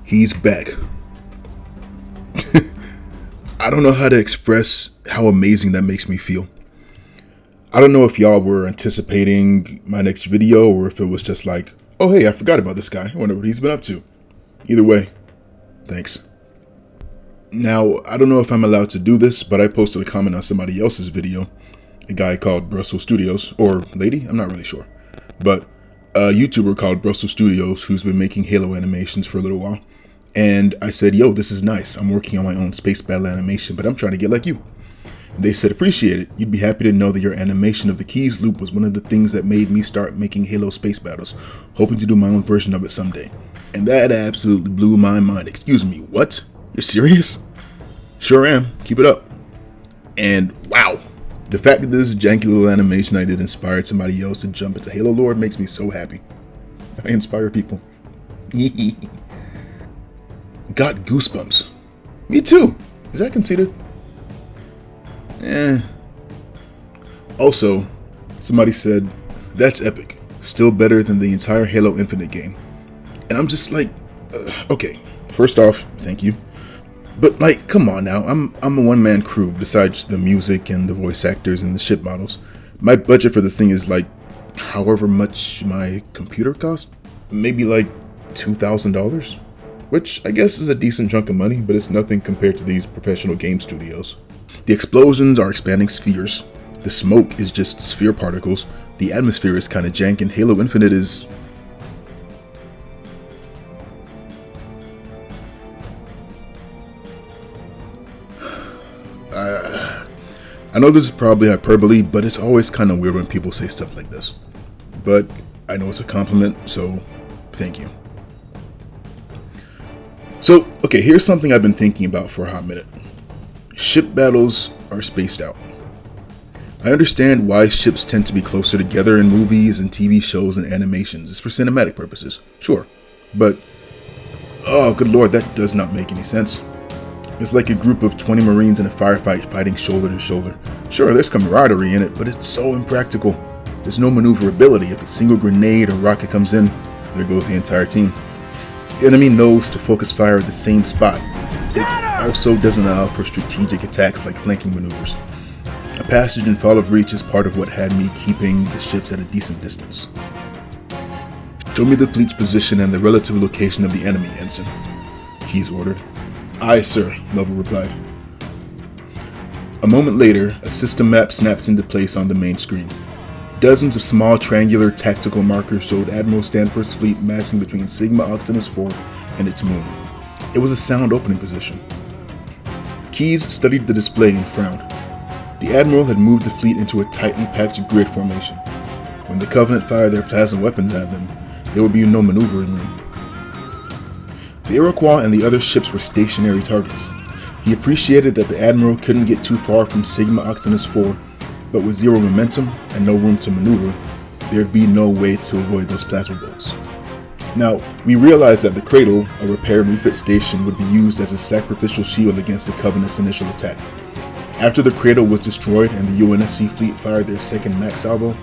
He's back. I don't know how to express how amazing that makes me feel. I don't know if y'all were anticipating my next video or if it was just like, oh hey, I forgot about this guy. I wonder what he's been up to. Either way, thanks. Now, I don't know if I'm allowed to do this, but I posted a comment on somebody else's video. A guy called Brussels Studios, or lady, I'm not really sure. But a YouTuber called Brussels Studios who's been making Halo animations for a little while. And I said, yo, this is nice. I'm working on my own space battle animation, but I'm trying to get like you. And they said, appreciate it. You'd be happy to know that your animation of the Keyes Loop was one of the things that made me start making Halo space battles, hoping to do my own version of it someday. And that absolutely blew my mind. Excuse me, what? You're serious? Sure am. Keep it up. And wow, the fact that this janky little animation I did inspired somebody else to jump into Halo lore makes me so happy. I inspire people. Got goosebumps. Me too. Is that conceited? Also, somebody said, that's epic. Still better than the entire Halo Infinite game. And I'm just like, okay, first off, thank you. But like, come on now, I'm a one-man crew besides the music and the voice actors and the ship models. My budget for the thing is like, however much my computer cost, maybe like $2,000, which I guess is a decent chunk of money, but it's nothing compared to these professional game studios. The explosions are expanding spheres. The smoke is just sphere particles. The atmosphere is kind of jank, and Halo Infinite is... I know this is probably hyperbole, but it's always kind of weird when people say stuff like this. But I know it's a compliment, so thank you. So, okay, here's something I've been thinking about for a hot minute. Ship battles are spaced out. I understand why ships tend to be closer together in movies and TV shows and animations. It's for cinematic purposes, sure. But, oh good lord, that does not make any sense. It's like a group of 20 Marines in a firefight fighting shoulder to shoulder. Sure, there's camaraderie in it, but it's so impractical. There's no maneuverability. If a single grenade or rocket comes in, there goes the entire team. The enemy knows to focus fire at the same spot. It also doesn't allow for strategic attacks like flanking maneuvers. A passage and fall of reach is part of what had me keeping the ships at a decent distance. Show me the fleet's position and the relative location of the enemy, Ensign, Keyes ordered. Aye, sir, Lovell replied. A moment later, a system map snaps into place on the main screen. Dozens of small triangular tactical markers showed Admiral Stanford's fleet massing between Sigma Octantis 4 and its moon. It was a sound opening position. Keyes studied the display and frowned. The Admiral had moved the fleet into a tightly packed grid formation. When the Covenant fired their plasma weapons at them, there would be no maneuvering room. The Iroquois and the other ships were stationary targets. He appreciated that the Admiral couldn't get too far from Sigma Octantis 4, but with zero momentum and no room to maneuver, there'd be no way to avoid those plasma bolts. Now, we realized that the Cradle, a repair and refit station, would be used as a sacrificial shield against the Covenant's initial attack. After the Cradle was destroyed and the UNSC fleet fired their second max salvo,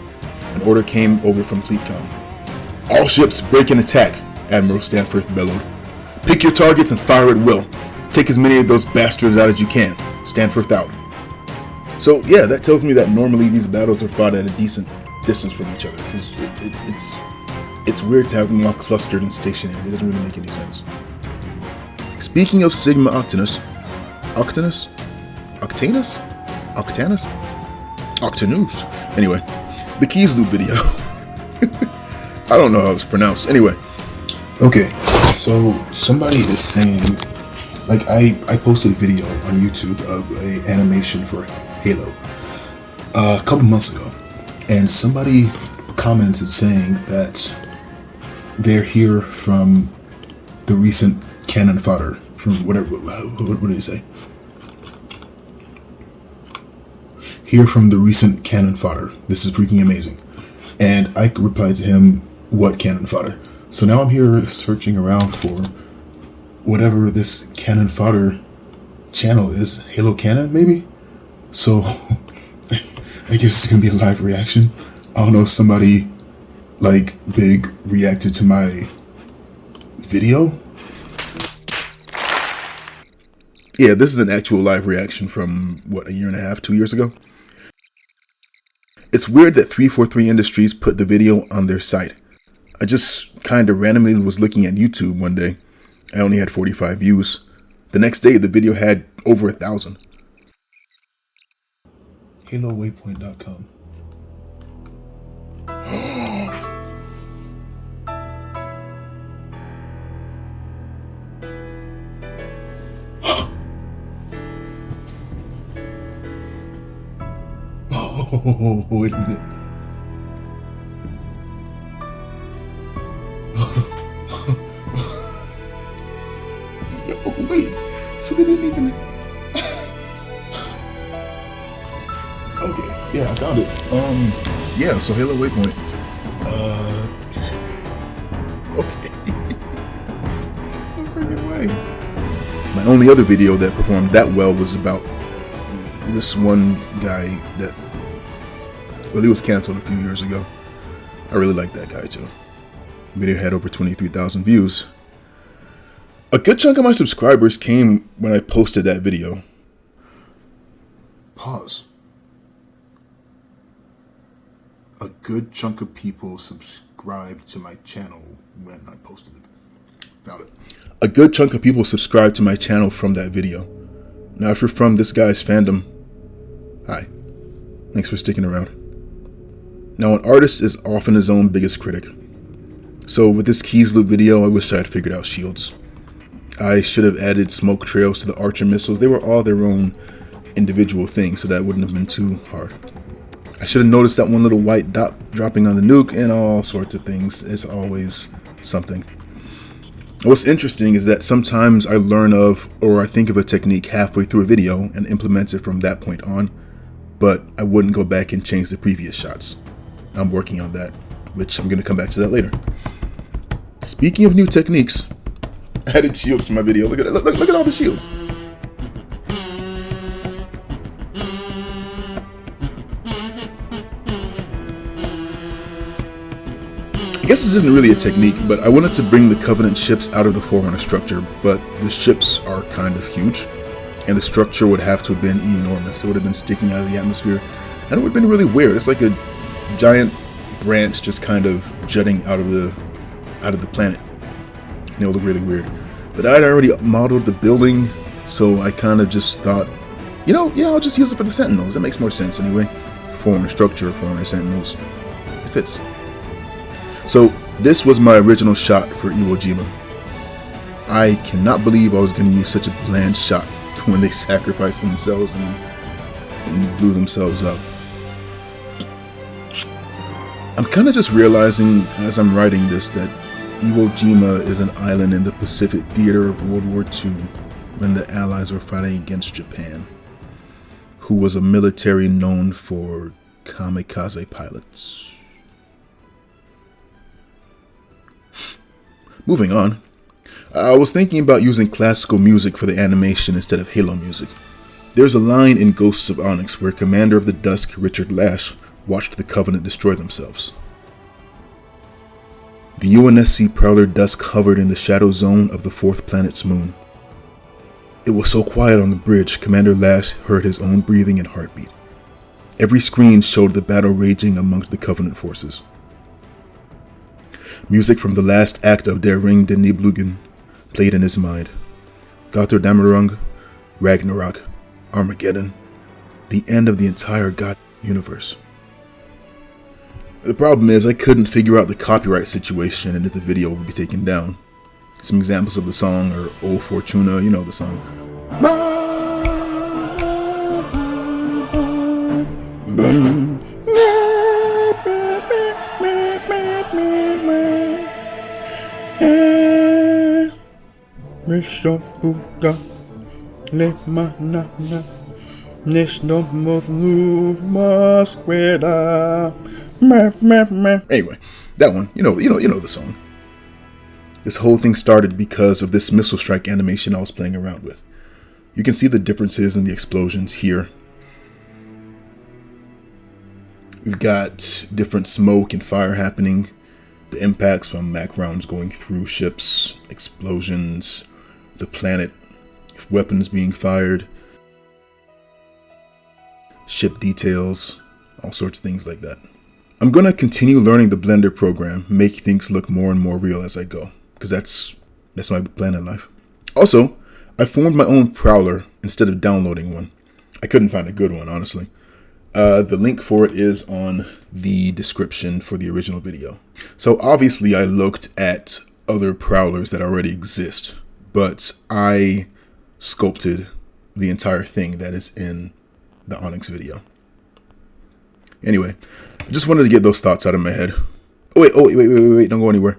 an order came over from FleetCom. All ships break and attack, Admiral Stanford bellowed. Pick your targets and fire at will. Take as many of those bastards out as you can. Stanford out. So yeah, that tells me that normally these battles are fought at a decent distance from each other, because it's weird to have them all clustered and stationary. It doesn't really make any sense. Speaking of Sigma Octanus, anyway, the Keyes Loop video. I don't know how it's pronounced. Anyway, okay, so somebody is saying, like, I posted a video on YouTube of an animation for Halo a couple months ago, and somebody commented saying that they're here from the recent cannon fodder, from whatever, what did he say? Here from the recent cannon fodder. This is freaking amazing. And I replied to him, what cannon fodder? So now I'm here searching around for whatever this cannon fodder channel is. Halo Cannon, maybe? So I guess it's gonna be a live reaction. I don't know if somebody like big reacted to my video. Yeah, this is an actual live reaction from, what, a year and a half, 2 years ago? It's weird that 343 Industries put the video on their site. I just kind of randomly was looking at YouTube one day. I only had 45 views. The next day, the video had over 1,000. HaloWaypoint.com. Oh, wait a minute. Yo, wait. So they didn't even... Okay, yeah, I found it. Yeah, so Halo Waypoint. Okay. No freaking way. My only other video that performed that well was about this one guy that, well, he was canceled a few years ago. I really like that guy too. The video had over 23,000 views. A good chunk of my subscribers came when I posted that video. Pause. A good chunk of people subscribed to my channel when I posted it. Found it. A good chunk of people subscribed to my channel from that video. Now, if you're from this guy's fandom, hi. Thanks for sticking around. Now, an artist is often his own biggest critic. So with this Keyes Loop video, I wish I had figured out shields. I should have added smoke trails to the Archer missiles. They were all their own individual things, so that wouldn't have been too hard. I should have noticed that one little white dot dropping on the nuke and all sorts of things. It's always something. What's interesting is that sometimes I learn of or I think of a technique halfway through a video and implement it from that point on, but I wouldn't go back and change the previous shots. I'm working on that, which I'm going to come back to that later. Speaking of new techniques, I added shields to my video. Look at all the shields. I guess this isn't really a technique, but I wanted to bring the Covenant ships out of the Forerunner structure, but the ships are kind of huge, and the structure would have to have been enormous. It would have been sticking out of the atmosphere, and it would have been really weird. It's like a giant branch just kind of jutting out of the planet. And it would look really weird. But I'd already modeled the building, so I kind of just thought, you know, yeah, I'll just use it for the Sentinels. That makes more sense anyway. Forerunner structure, Forerunner Sentinels. It fits. So this was my original shot for Iwo Jima. I cannot believe I was going to use such a bland shot when they sacrificed themselves and blew themselves up. I'm kind of just realizing as I'm writing this that Iwo Jima is an island in the Pacific theater of World War II when the Allies were fighting against Japan, who was a military known for kamikaze pilots. Moving on, I was thinking about using classical music for the animation instead of Halo music. There's a line in Ghosts of Onyx where Commander of the Dusk Richard Lash watched the Covenant destroy themselves. The UNSC Prowler Dusk hovered in the shadow zone of the fourth planet's moon. It was so quiet on the bridge, Commander Lash heard his own breathing and heartbeat. Every screen showed the battle raging amongst the Covenant forces. Music from the last act of Der Ring der Nibelungen played in his mind. Götterdämmerung, Ragnarok, Armageddon, the end of the entire God universe. The problem is I couldn't figure out the copyright situation and if the video would be taken down. Some examples of the song are O Fortuna, you know the song. Anyway, that one, you know the song. This whole thing started because of this missile strike animation I was playing around with. You can see the differences in the explosions here. We've got different smoke and fire happening, the impacts from MAC rounds going through ships, explosions, the planet of weapons being fired, ship details, all sorts of things like that. I'm going to continue learning the Blender program, make things look more and more real as I go, because that's my plan in life. Also, I formed my own Prowler instead of downloading one. I couldn't find a good one, honestly. The link for it is on the description for the original video. So obviously I looked at other Prowlers that already exist, but I sculpted the entire thing that is in the Onyx video. Anyway, I just wanted to get those thoughts out of my head. Wait, don't go anywhere.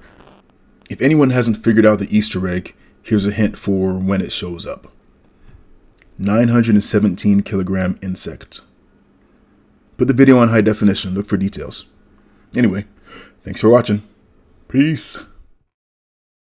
If anyone hasn't figured out the Easter egg, here's a hint for when it shows up. 917 kilogram insect. Put the video on high definition, look for details. Anyway, thanks for watching. Peace.